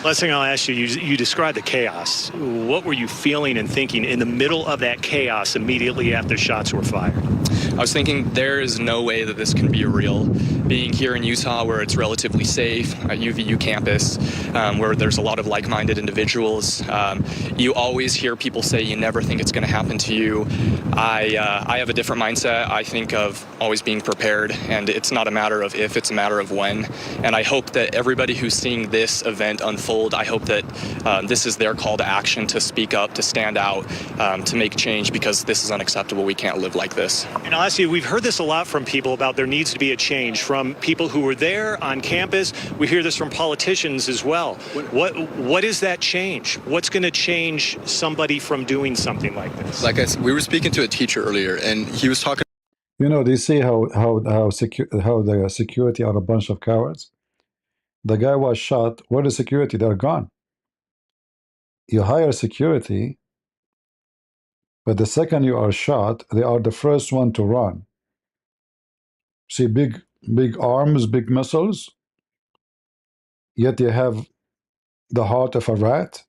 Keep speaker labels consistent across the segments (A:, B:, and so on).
A: Last thing I'll ask you, you described the chaos. What were you feeling and thinking in the middle of that chaos immediately after shots were fired?
B: I was thinking there is no way that this can be real. Being here in Utah, where it's relatively safe, at UVU campus, where there's a lot of like-minded individuals, you always hear people say you never think it's going to happen to you. I have a different mindset. I think of always being prepared, and it's not a matter of if, it's a matter of when. And I hope that everybody who's seeing this event unfold, I hope that this is their call to action, to speak up, to stand out, to make change, because this is unacceptable. We can't live like this.
A: And I'll ask you, we've heard this a lot from people about there needs to be a change, from people who were there on campus. We hear this from politicians as well. What is that change? What's going to change somebody from doing something like this?
C: Like I said, we were speaking to a teacher earlier, and he was talking.
D: You know, do you see how the security are a bunch of cowards? The guy was shot. Where the security? They're gone. You hire security, but the second you are shot, they are the first one to run. See, big arms, big muscles, yet they have the heart of a rat.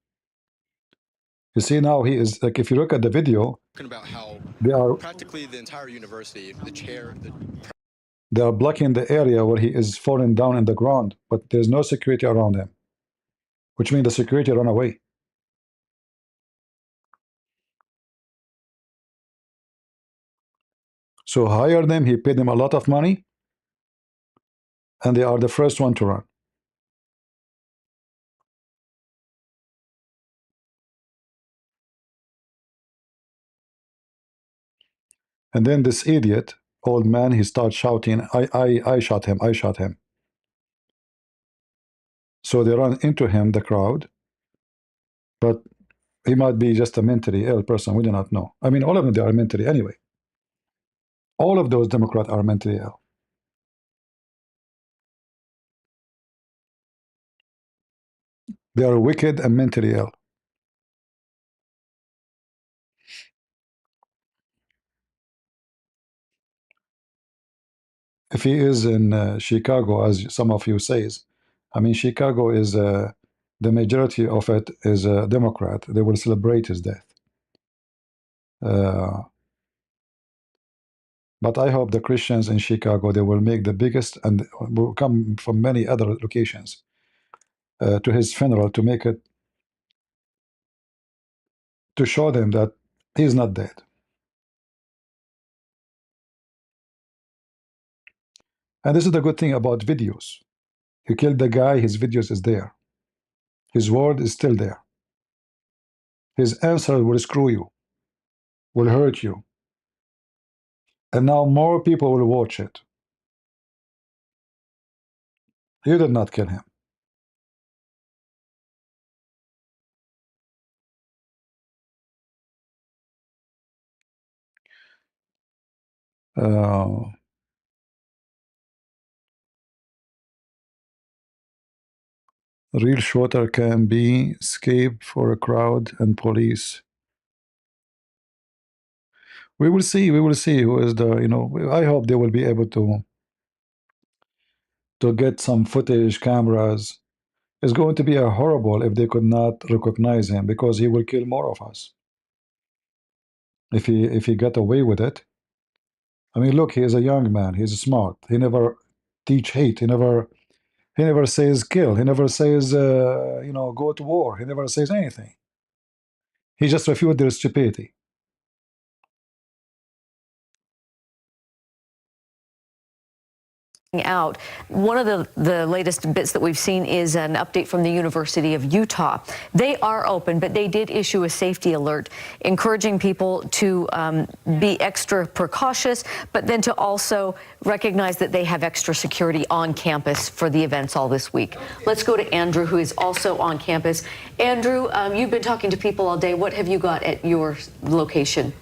D: You see, now he is, like, if you look at the video,
C: About how
D: they are
C: practically the entire university, the chair,
D: they are blocking the area where he is falling down in the ground, but there's no security around him, which means the security run away. So hire them, he paid them a lot of money, and they are the first one to run. And then this idiot, old man, he starts shouting, I shot him, I shot him. So they run into him, the crowd, but he might be just a mentally ill person, we do not know. I mean, all of them, they are mentally, anyway. All of those Democrats are mentally ill. They are wicked and mentally ill. If he is in Chicago, as some of you says, I mean, Chicago is, the majority of it is a Democrat. They will celebrate his death. But I hope the Christians in Chicago, they will make the biggest, and will come from many other locations to his funeral, to make it, to show them that he's not dead. And this is the good thing about videos. You kill the guy, his videos is there. His word is still there. His answer will screw you, will hurt you. And now more people will watch it. You did not kill him. Real shooter can be escape for a crowd and police. We will see who is the, you know, I hope they will be able to get some footage, cameras. It's going to be a horrible if they could not recognize him, because he will kill more of us. If he got away with it. I mean, look, he is a young man, he's smart, he never teach hate, he never says kill, he never says you know, go to war, he never says anything. He just refutes their stupidity.
E: Out. One of the latest bits that we've seen is an update from the University of Utah. They are open, but they did issue a safety alert encouraging people to be extra precautious, but then to also recognize that they have extra security on campus for the events all this week. Let's go to Andrew, who is also on campus. Andrew, you've been talking to people all day. What have you got at your location?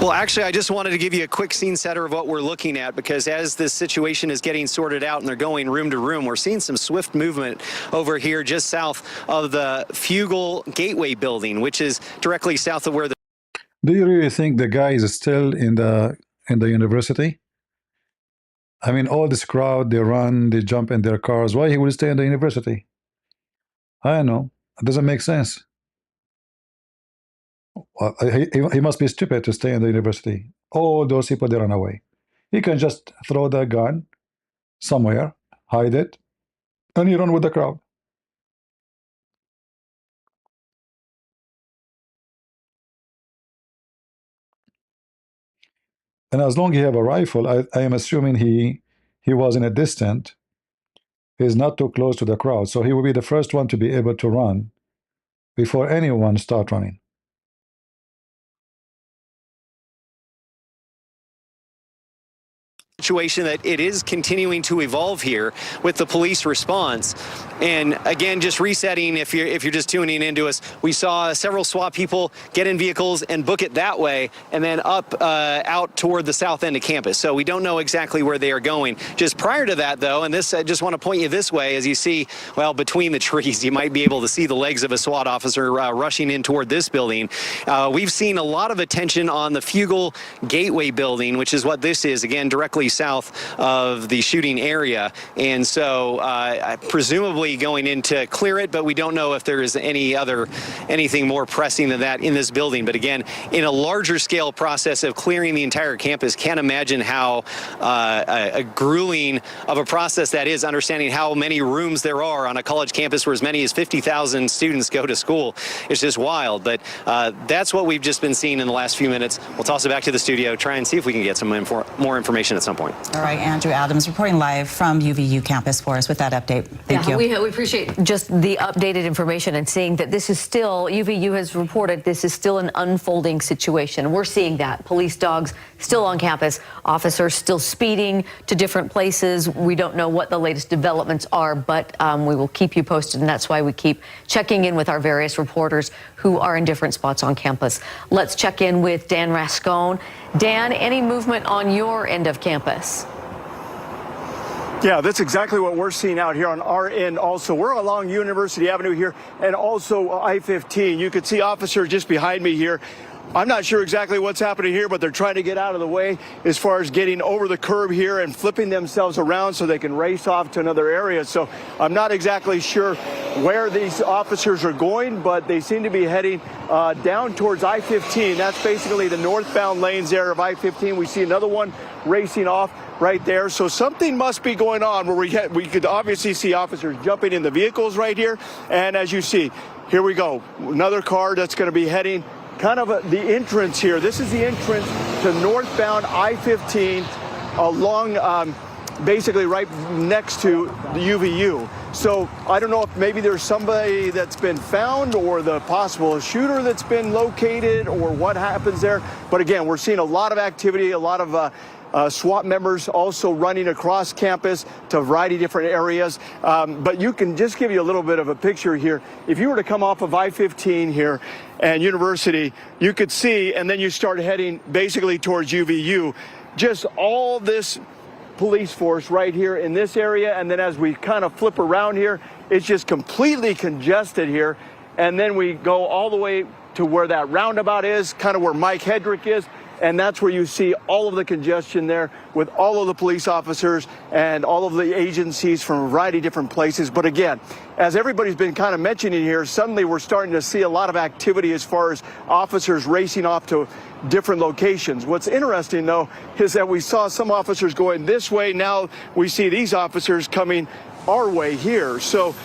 A: Well, actually, I just wanted to give you a quick scene setter of what we're looking at, because as this situation is getting sorted out and they're going room to room, we're seeing some swift movement over here just south of the Fugel Gateway building, which is directly south of where the...
D: Do you really think the guy is still in the university? I mean, all this crowd, they run, they jump in their cars. Why he will stay in the university? I know. It doesn't make sense. He must be stupid to stay in the university. All those people, they run away. He can just throw the gun somewhere, hide it, and he run with the crowd. And as long as he have a rifle, I am assuming he was in a distant. He's not too close to the crowd, so he will be the first one to be able to run before anyone start running.
A: Situation that it is continuing to evolve here with the police response. And again, just resetting, if you're just tuning into us, we saw several SWAT people get in vehicles and book it that way, and then up out toward the south end of campus. So we don't know exactly where they are going. Just prior to that, though, and this I just want to point you this way, as you see, well, between the trees, you might be able to see the legs of a SWAT officer rushing in toward this building. We've seen a lot of attention on the Fugel Gateway building, which is what this is, again, directly south of the shooting area. And so presumably going in to clear it, but we don't know if there is anything more pressing than that in this building. But again, in a larger scale process of clearing the entire campus, can't imagine how a grueling of a process that is, understanding how many rooms there are on a college campus where as many as 50,000 students go to school. It's just wild. But that's what we've just been seeing in the last few minutes. We'll toss it back to the studio, try and see if we can get some more information at some point.
F: All right, Andrew Adams reporting live from UVU campus for us with that update. Thank you.
E: We appreciate just the updated information and seeing that this is still, UVU has reported, this is still an unfolding situation. We're seeing that. Police dogs still on campus, officers still speeding to different places. We don't know what the latest developments are, but we will keep you posted, and that's why we keep checking in with our various reporters who are in different spots on campus. Let's check in with Dan Rascone. Dan, any movement on your end of campus?
G: Yeah, that's exactly what we're seeing out here on our end also. We're along University Avenue here and also I-15. You can see officers just behind me here. I'm not sure exactly what's happening here, but they're trying to get out of the way as far as getting over the curb here and flipping themselves around so they can race off to another area. So I'm not exactly sure where these officers are going, but they seem to be heading down towards I-15. That's basically the northbound lanes there of I-15. We see another one racing off right there. So something must be going on where we could obviously see officers jumping in the vehicles right here. And as you see, here we go. Another car that's going to be heading kind of the entrance here. This is the entrance to northbound I-15 along basically right next to the UVU. So I don't know if maybe there's somebody that's been found or the possible shooter that's been located or what happens there. But again, we're seeing a lot of activity, a lot of SWAT members also running across campus to a variety of different areas. But you can just give you a little bit of a picture here. If you were to come off of I-15 here and University, you could see, and then you start heading basically towards UVU, just all this police force right here in this area. And then as we kind of flip around here, it's just completely congested here. And then we go all the way to where that roundabout is, kind of where Mike Hedrick is. And that's where you see all of the congestion there with all of the police officers and all of the agencies from a variety of different places. But again, as everybody's been kind of mentioning here, suddenly we're starting to see a lot of activity as far as officers racing off to different locations. What's interesting, though, is that we saw some officers going this way. Now we see these officers coming our way here. So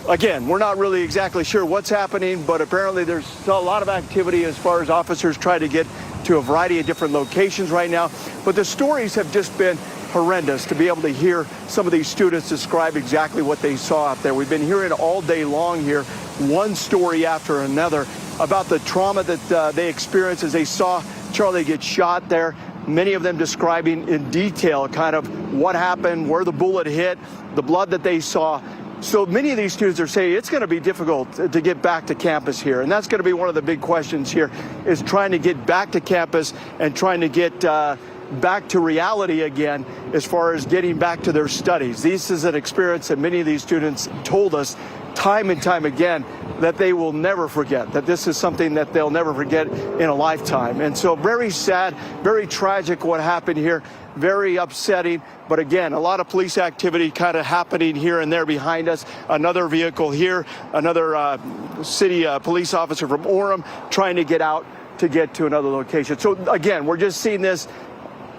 G: again, we're not really exactly sure what's happening, but apparently there's still a lot of activity as far as officers try to get to a variety of different locations right now. But the stories have just been horrendous to be able to hear some of these students describe exactly what they saw out there. We've been hearing all day long here, one story after another, about the trauma that they experienced as they saw Charlie get shot there. Many of them describing in detail kind of what happened, where the bullet hit, the blood that they saw. So many of these students are saying it's going to be difficult to get back to campus here. And that's going to be one of the big questions here, is trying to get back to campus and trying to get back to reality again as far as getting back to their studies. This is an experience that many of these students told us time and time again that they will never forget, that this is something that they'll never forget in a lifetime. And so very sad, very tragic what happened here, very upsetting. But again, a lot of police activity kind of happening here and there behind us. Another vehicle here, another city police officer from Orem trying to get out to get to another location. So again, we're just seeing this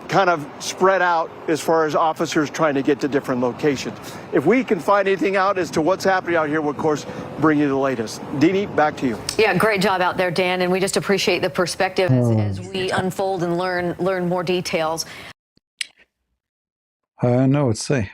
G: kind of spread out as far as officers trying to get to different locations. If we can find anything out as to what's happening out here, we'll of course bring you the latest. Deanie, back to you.
E: Yeah, great job out there, Dan, and we just appreciate the perspective as we unfold and learn more details.
D: I know what to say.